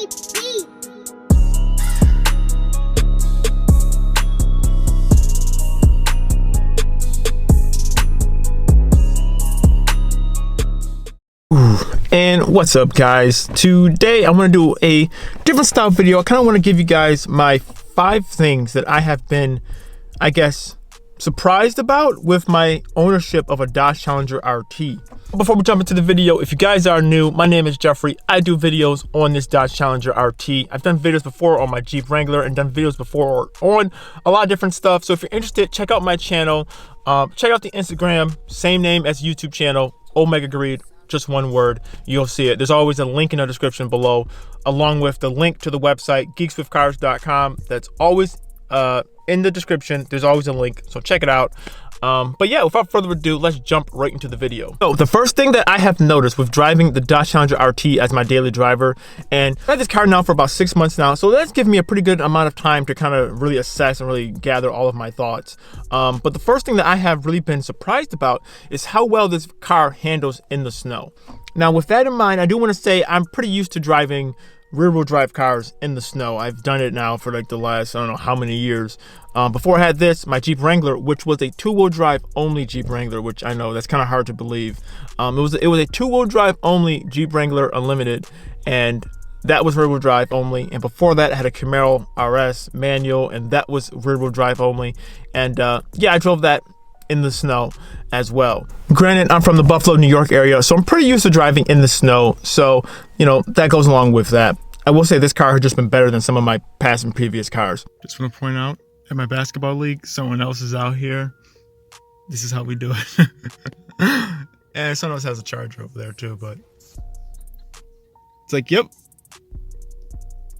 And what's up, guys? Today I want to do a different style video. I kind of want to give you guys my 5 things that I have been, I guess, surprised about with my ownership of a Dodge Challenger RT. Before we jump into the video, if you guys are new, my name is Jeffrey. I do videos on this Dodge Challenger RT. I've done videos before on my Jeep Wrangler and done videos before on a lot of different stuff. So if you're interested, check out my channel. Check out the Instagram, same name as YouTube channel, Omega Greed. Just one word, you'll see it. There's always a link in the description below, along with the link to the website, geekswithcars.com. That's always in the description. There's always a link, so check it out. But yeah, without further ado, let's jump right into the video. So the first thing that I have noticed with driving the Dodge Challenger RT as my daily driver, and I've had this car now for about 6 months now, so that's given me a pretty good amount of time to kind of really assess and really gather all of my thoughts. But the first thing that I have really been surprised about is how well this car handles in the snow. Now, with that in mind, I do want to say I'm pretty used to driving rear-wheel drive cars in the snow. I've done it now for like the last, I don't know how many years. Before I had this, my Jeep Wrangler, which was a 2-wheel drive only Jeep Wrangler, which I know that's kind of hard to believe. It was a 2-wheel drive only Jeep Wrangler Unlimited, and that was rear-wheel drive only. And before that, I had a Camaro RS manual, and that was rear-wheel drive only. And yeah, I drove that in the snow as well. Granted, I'm from the Buffalo, New York area, so I'm pretty used to driving in the snow. So, you know, that goes along with that. I will say this car has just been better than some of my past and previous cars. Just want to point out, at my basketball league, someone else is out here. This is how we do it. And someone else has a Charger over there too, but it's like, yep.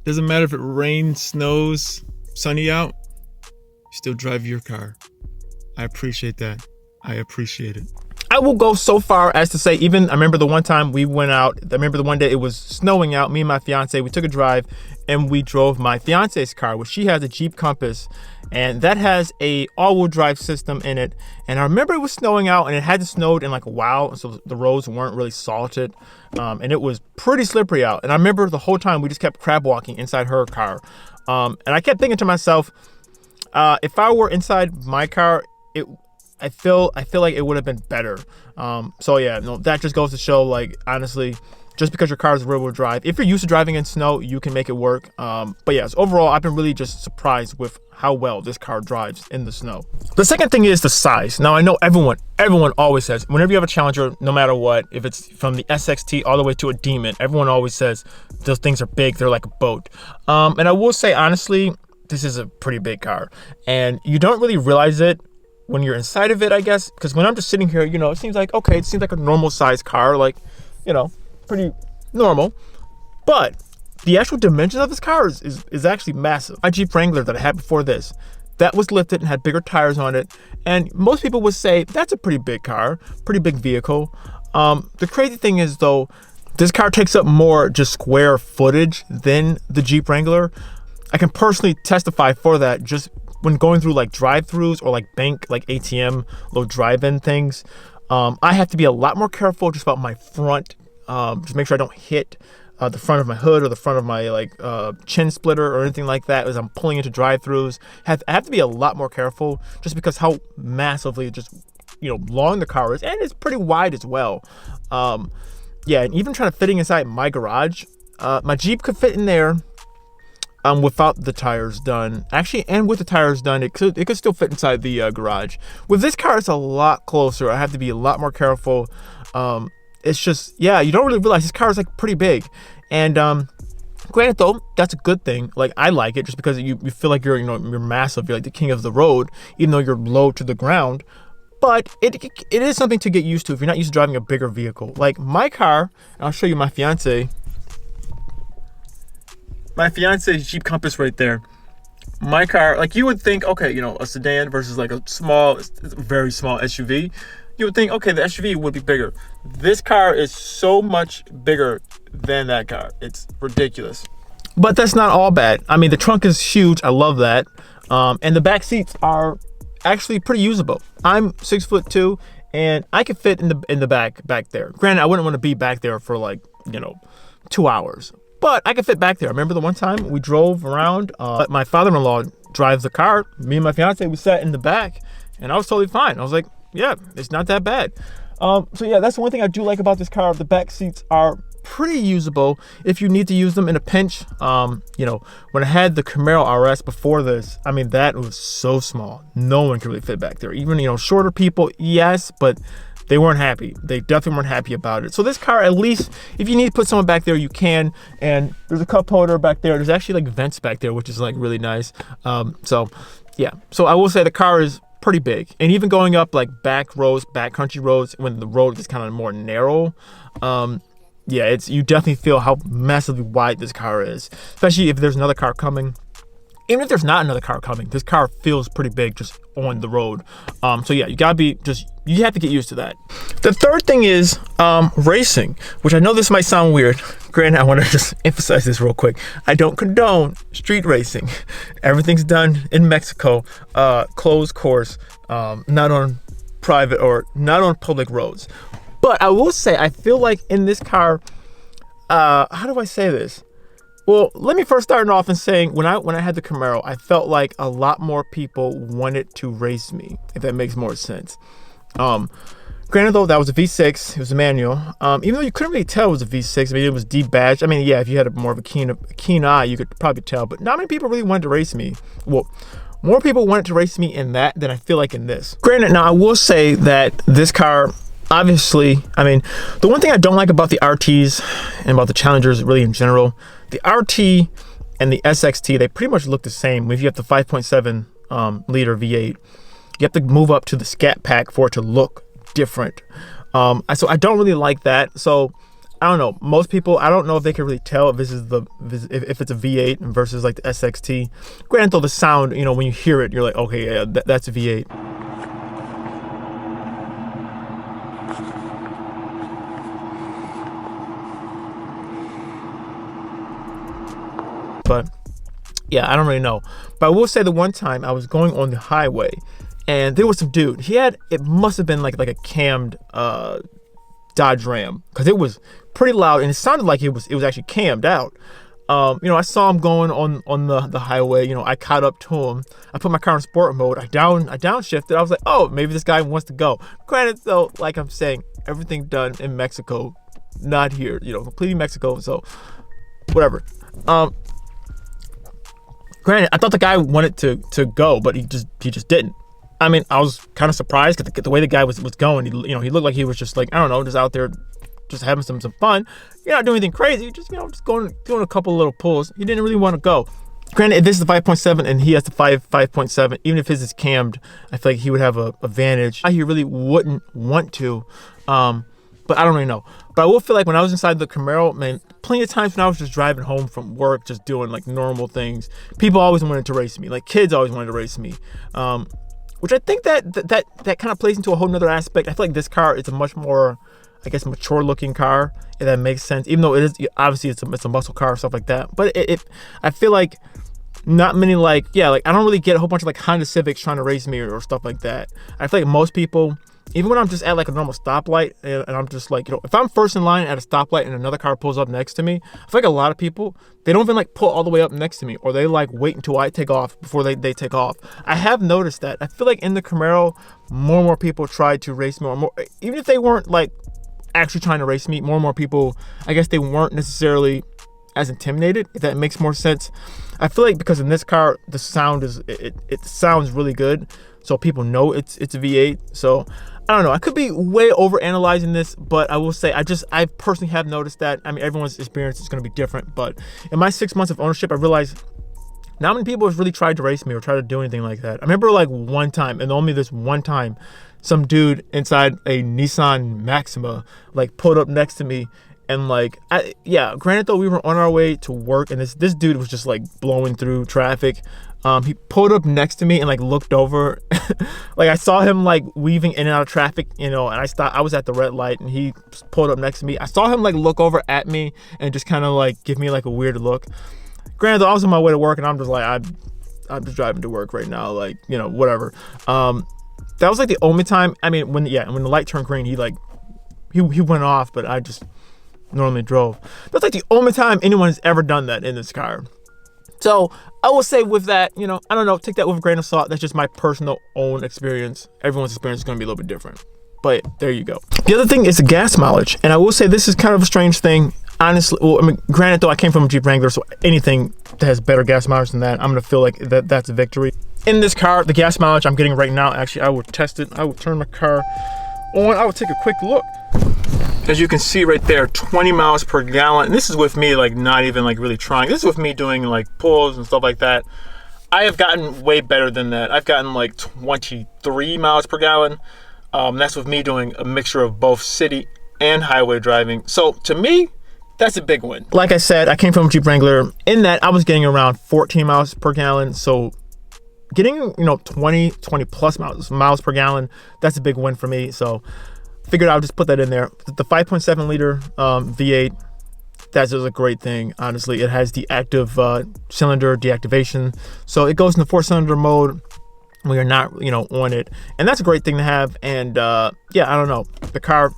Doesn't matter if it rains, snows, sunny out, you still drive your car. I appreciate that. I appreciate it. I will go so far as to say, even I remember the one time we went out, I remember the one day it was snowing out, me and my fiance, we took a drive and we drove my fiance's car, which she has a Jeep Compass, and that has a all-wheel drive system in it. And I remember it was snowing out and it hadn't snowed in like a while, so the roads weren't really salted, and it was pretty slippery out. And I remember the whole time we just kept crab walking inside her car. And I kept thinking to myself, if I were inside my car, I feel like it would have been better. So yeah, no, that just goes to show, like, honestly, just because your car is rear-wheel drive, if you're used to driving in snow, you can make it work. But yes, overall, I've been really just surprised with how well this car drives in the snow. The second thing is the size. Now, I know everyone always says, whenever you have a Challenger, no matter what, if it's from the SXT all the way to a Demon, everyone always says those things are big, they're like a boat. And I will say, honestly, this is a pretty big car, and you don't really realize it when you're inside of it, I guess, because when I'm just sitting here, you know, it seems like, okay, it seems like a normal size car, like, you know, pretty normal. But the actual dimensions of this car is actually massive. My Jeep Wrangler that I had before this, that was lifted and had bigger tires on it, and most people would say that's a pretty big car, pretty big vehicle. The crazy thing is, though, this car takes up more just square footage than the Jeep Wrangler. I can personally testify for that just when going through like drive-throughs or like bank, like ATM, little drive-in things. I have to be a lot more careful just about my front, just make sure I don't hit the front of my hood or the front of my like chin splitter or anything like that as I'm pulling into drive-throughs. I have to be a lot more careful just because how massively just, you know, long the car is, and it's pretty wide as well. Yeah, and even trying to fitting inside my garage, my Jeep could fit in there without the tires done. Actually, and with the tires done, it could still fit inside the garage. With this car, it's a lot closer. I have to be a lot more careful. It's just, yeah, you don't really realize this car is like pretty big. And granted, though, that's a good thing. Like, I like it just because you feel like you're massive. You're like the king of the road, even though you're low to the ground. But it is something to get used to if you're not used to driving a bigger vehicle. Like my car, and I'll show you my fiance's Jeep Compass right there. My car, like, you would think, okay, you know, a sedan versus like a very small SUV. You would think, okay, the SUV would be bigger. This car is so much bigger than that car. It's ridiculous. But that's not all bad. I mean, the trunk is huge. I love that. And the back seats are actually pretty usable. I'm 6'2", and I could fit in the back there. Granted, I wouldn't want to be back there for like, you know, 2 hours. but I could fit back there. I remember the one time we drove around, let my father-in-law drives the car. Me and my fiance, we sat in the back, and I was totally fine. I was like, yeah, it's not that bad. So yeah, that's the one thing I do like about this car. The back seats are pretty usable if you need to use them in a pinch. You know, when I had the Camaro RS before this, I mean, that was so small. No one could really fit back there. Even, you know, shorter people, yes, but they weren't happy. They definitely weren't happy about it. So this car, at least, if you need to put someone back there, you can. And there's a cup holder back there. There's actually like vents back there, which is like really nice. So yeah, so I will say the car is pretty big. And even going up like back roads, back country roads, when the road is kind of more narrow, yeah, you definitely feel how massively wide this car is, especially if there's another car coming. Even if there's not another car coming, this car feels pretty big just on the road. So yeah, you have to get used to that. The third thing is racing, which I know this might sound weird. Granted, I want to just emphasize this real quick. I don't condone street racing. Everything's done in Mexico, closed course, not on private or not on public roads. But I will say, I feel like in this car, how do I say this? Well, let me first start off and saying when I had the Camaro, I felt like a lot more people wanted to race me, if that makes more sense. Granted though, that was a V6, it was a manual. Even though you couldn't really tell it was a V6, I mean, it was debadged. I mean, yeah, if you had more of a keen eye, you could probably tell, but not many people really wanted to race me. Well, more people wanted to race me in that than I feel like in this. Granted, now I will say that this car, obviously, I mean, the one thing I don't like about the RTs and about the Challengers really in general, the RT and the SXT, they pretty much look the same. If you have the 5.7 liter V8, you have to move up to the Scat Pack for it to look different. So I don't really like that. So I don't know. Most people, I don't know if they can really tell if this is if it's a V8 versus like the SXT. Granted, though, the sound, you know, when you hear it, you're like, okay, yeah, that's a V8. But yeah, I don't really know. But I will say the one time I was going on the highway and there was some dude. It must have been like a cammed Dodge Ram, because it was pretty loud and it sounded like it was actually cammed out. You know, I saw him going on the highway. You know, I caught up to him. I put my car in sport mode. I downshifted. I was like, oh, maybe this guy wants to go. Granted, though, like I'm saying, everything done in Mexico, not here. You know, completely Mexico. So whatever. Granted, I thought the guy wanted to go, but he just didn't. I mean, I was kind of surprised because the way the guy was going. He looked like he was just like, I don't know, just out there, just having some fun. You're not doing anything crazy. Just just doing a couple little pulls. He didn't really want to go. Granted, if this is the 5.7 and he has the 5.7, even if his is cammed, I feel like he would have a advantage. He really wouldn't want to. But I don't really know. But I will feel like when I was inside the Camaro, man, plenty of times when I was just driving home from work, just doing like normal things, people always wanted to race me. Like kids always wanted to race me. Which I think that kind of plays into a whole nother aspect. I feel like this car is a much more, I guess, mature looking car, if that makes sense. Even though it is, obviously it's a muscle car or stuff like that. But I feel like not many I don't really get a whole bunch of like Honda Civics trying to race me or stuff like that. I feel like most people, even when I'm just at like a normal stoplight and I'm just like, if I'm first in line at a stoplight and another car pulls up next to me, I feel like a lot of people, they don't even like pull all the way up next to me, or they like wait until I take off before they take off. I have noticed that. I feel like in the Camaro, more and more people try to race me, or more, even if they weren't like actually trying to race me, more and more people, I guess they weren't necessarily as intimidated, if that makes more sense. I feel like because in this car, the sound is, it sounds really good. So people know it's a V8. So I don't know. I could be way over analyzing this, but I will say I personally have noticed that. I mean, everyone's experience is going to be different, but in my 6 months of ownership, I realized not many people have really tried to race me or try to do anything like that. I remember like one time, and only this one time, some dude inside a Nissan Maxima like pulled up next to me, and like, granted though, we were on our way to work, and this dude was just like blowing through traffic. He pulled up next to me and like looked over. Like I saw him like weaving in and out of traffic, and I stopped. I was at the red light and he pulled up next to me. I saw him like look over at me and just kind of like give me like a weird look. Granted, I was on my way to work and I'm just like, I'm just driving to work right now, like, whatever. That was like the only time. I mean, when the light turned green, he went off, but normally drove. That's like the only time anyone has ever done that in this car. So I will say with that, you know, I don't know, take that with a grain of salt. That's just my personal own experience. Everyone's experience is going to be a little bit different. But there you go. The other thing is the gas mileage. And I will say this is kind of a strange thing. Honestly, well, I mean, granted though, I came from a Jeep Wrangler, so anything that has better gas mileage than that, I'm going to feel like that's a victory. In this car, the gas mileage I'm getting right now, actually, I will test it. I will turn my car on. I will take a quick look. As you can see right there, 20 miles per gallon. And this is with me like not even like really trying. This is with me doing like pulls and stuff like that. I have gotten way better than that. I've gotten like 23 miles per gallon. That's with me doing a mixture of both city and highway driving. So to me, that's a big win. Like I said, I came from Jeep Wrangler. In that, I was getting around 14 miles per gallon. So getting, you know, 20 plus miles per gallon, that's a big win for me. So figured I'll just put that in there. The 5.7 liter V8, that's just a great thing. Honestly, it has the active cylinder deactivation. So it goes into 4-cylinder mode when you're not, you know, on it. And that's a great thing to have. And yeah, I don't know. The car,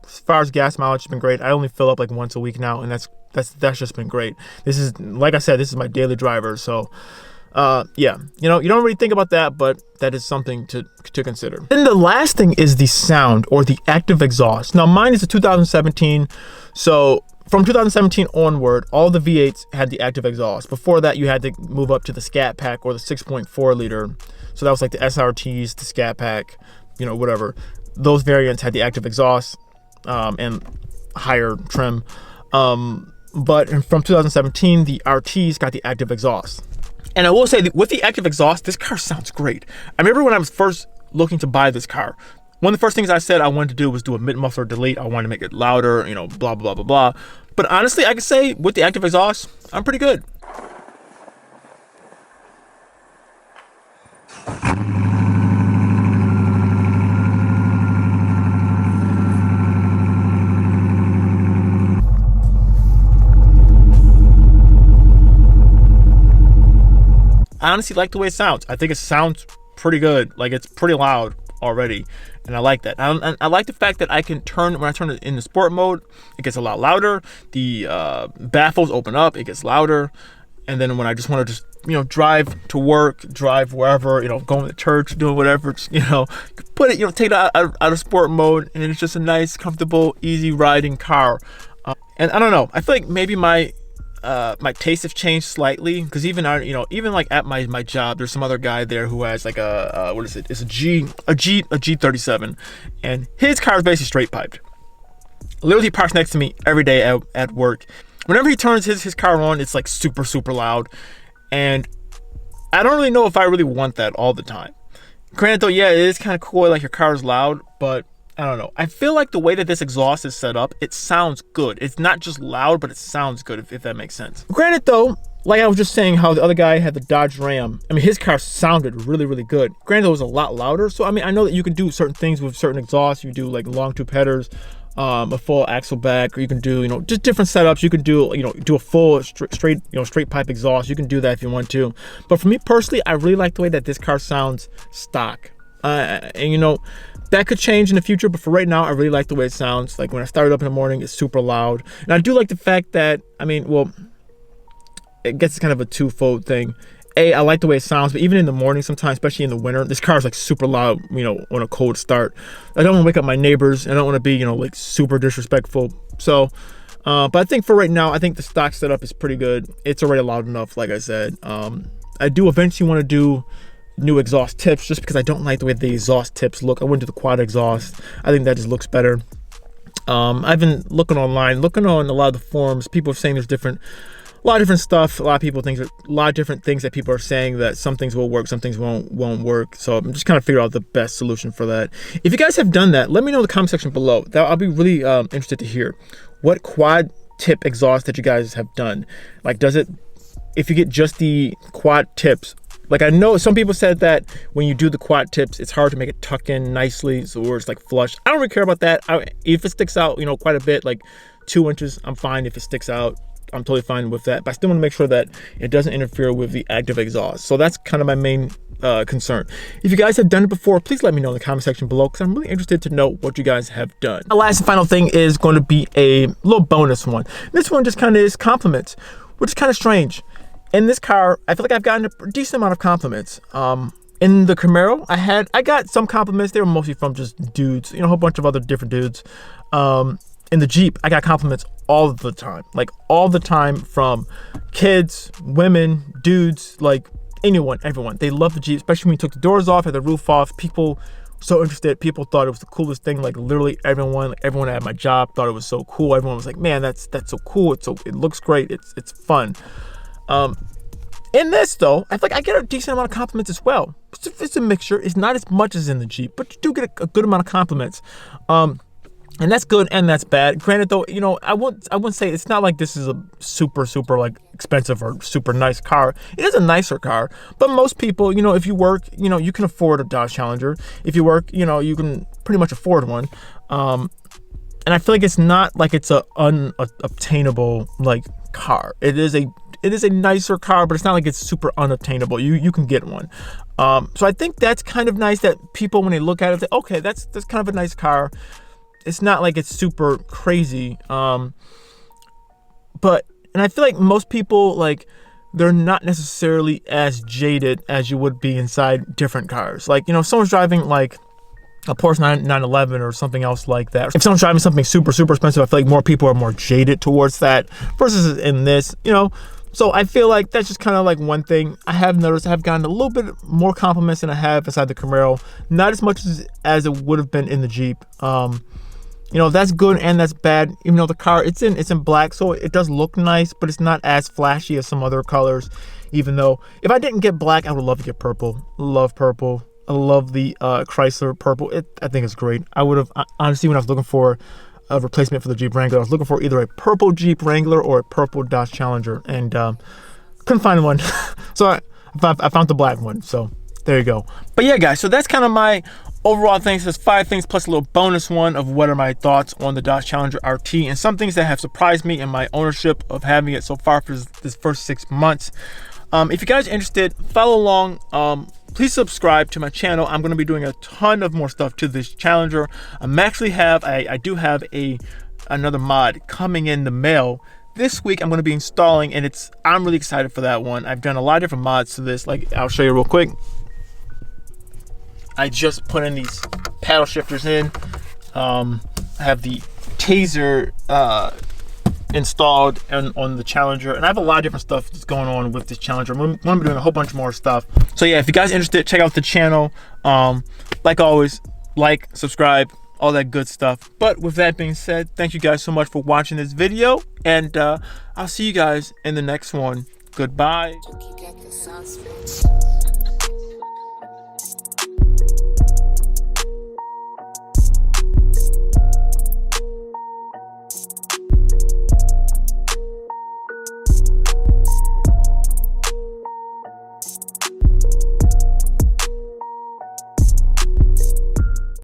as far as gas mileage, has been great. I only fill up like once a week now, and that's just been great. This is, like I said, this is my daily driver. So yeah, you know, you don't really think about that, but that is something to consider. Then the last thing is the sound, or the active exhaust. Now mine is a 2017, so from 2017 onward, all the V8s had the active exhaust. Before that, you had to move up to the Scat Pack or the 6.4 liter. So that was like the SRTs, the Scat Pack, you know, whatever. Those variants had the active exhaust and higher trim. But from 2017, the RTs got the active exhaust. And I will say that with the active exhaust, this car sounds great. I remember when I was first looking to buy this car, one of the first things I said I wanted to do was do a mid-muffler delete. I wanted to make it louder, you know, blah, blah, blah, blah. But honestly, I could say with the active exhaust, I'm pretty good. I honestly like the way it sounds. I think it sounds pretty good. Like, it's pretty loud already, and I like that. And I like the fact that I can turn, when I turn it in the sport mode, it gets a lot louder. The baffles open up, it gets louder. And then when I just want to just, you know, drive to work, drive wherever, you know, going to church, doing whatever, you know, put it, you know, take it out of sport mode, and it's just a nice, comfortable, easy riding car. And I don't know, I feel like maybe my tastes have changed slightly, because even like at my job, there's some other guy there who has like a what is it? It's a G37, and his car is basically straight piped. Literally, he parks next to me every day at work. Whenever he turns his car on, it's like super loud, and I don't really know if I really want that all the time. Granted though, yeah, it is kind of cool, like your car is loud, but I don't know. I feel like the way that this exhaust is set up, it sounds good. It's not just loud, but it sounds good, if that makes sense. Granted though, like I was just saying how the other guy had the Dodge Ram. I mean, his car sounded really good. Granted, it was a lot louder. So, I mean, I know that you can do certain things with certain exhausts. You do like long tube headers, a full axle back, or you can do, you know, just different setups. You can do, you know, do a full straight pipe exhaust. You can do that if you want to. But for me personally, I really like the way that this car sounds stock. And you know, that could change in the future, but for right now, I really like the way it sounds. Like when I start it up in the morning, it's super loud. And I do like the fact that, I mean, well, it gets kind of a twofold thing. I like the way it sounds, but even in the morning sometimes, especially in the winter, this car is like super loud, you know, on a cold start. I don't want to wake up my neighbors. I don't want to be, you know, like super disrespectful. So, but I think for right now, I think the stock setup is pretty good. It's already loud enough, like I said. I do eventually want to do new exhaust tips, just because I don't like the way the exhaust tips look. I went to the quad exhaust. I think that just looks better. I've been looking online, looking on a lot of the forums. People are saying there's a lot of different stuff. A lot of different things that people are saying, that some things will work, some things won't work. So I'm just kind of figuring out the best solution for that. If you guys have done that, let me know in the comment section below. I'll be really interested to hear what quad tip exhaust that you guys have done. Like, does it, if you get just the quad tips, like I know some people said that when you do the quad tips, it's hard to make it tuck in nicely, so where it's like flush. I don't really care about that. If it sticks out, you know, quite a bit, like 2 inches, I'm fine. If it sticks out, I'm totally fine with that. But I still want to make sure that it doesn't interfere with the active exhaust. So that's kind of my main concern. If you guys have done it before, please let me know in the comment section below, because I'm really interested to know what you guys have done. The last and final thing is going to be a little bonus one. This one just kind of is compliments, which is kind of strange. In this car, I feel like I've gotten a decent amount of compliments. In the Camaro, I got some compliments. They were mostly from just dudes, you know, a whole bunch of other different dudes. In the Jeep, I got compliments all the time, like all the time, from kids, women, dudes, like anyone, everyone. They love the Jeep, especially when you took the doors off, had the roof off. People so interested. People thought it was the coolest thing. Like literally everyone at my job thought it was so cool. Everyone was like, man, that's so cool. It looks great. It's fun. In this though, I feel like I get a decent amount of compliments as well. It's a mixture. It's not as much as in the Jeep, but you do get a good amount of compliments. And that's good and that's bad. Granted though, you know, I wouldn't say it's not like this is a super like expensive or super nice car. It is a nicer car, but most people, you know, if you work, you know, you can afford a Dodge Challenger. If you work, you know, you can pretty much afford one. And I feel like it's not like it's a unobtainable like car. It is a nicer car, but it's not like it's super unobtainable. You can get one. So I think that's kind of nice that people, when they look at it, say, okay, that's kind of a nice car. It's not like it's super crazy. And I feel like most people, like, they're not necessarily as jaded as you would be inside different cars. Like, you know, if someone's driving like a Porsche 911 or something else like that, if someone's driving something super expensive, I feel like more people are more jaded towards that versus in this, you know. So I feel like that's just kind of like one thing I have noticed. I have gotten a little bit more compliments than I have inside the Camaro. Not as much as it would have been in the Jeep. You know, that's good and that's bad. Even though the car, it's in black, so it does look nice, but it's not as flashy as some other colors. Even though if I didn't get black, I would love to get purple. Love purple. I love the Chrysler purple. I think it's great. I would have, honestly, when I was looking for a replacement for the Jeep Wrangler, I was looking for either a purple Jeep Wrangler or a purple Dodge Challenger, and couldn't find one. So I found the black one. So there you go. But yeah, guys, so that's kind of my overall things. There's 5 things plus a little bonus one of what are my thoughts on the Dodge Challenger RT, and some things that have surprised me in my ownership of having it so far for this first 6 months. If you guys are interested, follow along. Please subscribe to my channel. I'm going to be doing a ton of more stuff to this Challenger. I do have another mod coming in the mail this week. I'm going to be installing, and I'm really excited for that one. I've done a lot of different mods to this. Like, I'll show you real quick. I just put in these paddle shifters in. I have the Taser installed on the Challenger, and I have a lot of different stuff that's going on with this Challenger. I'm going to be doing a whole bunch more stuff. So yeah, if you guys are interested, check out the channel. Like always, like, subscribe, all that good stuff. But with that being said, thank you guys so much for watching this video, and I'll see you guys in the next one. Goodbye.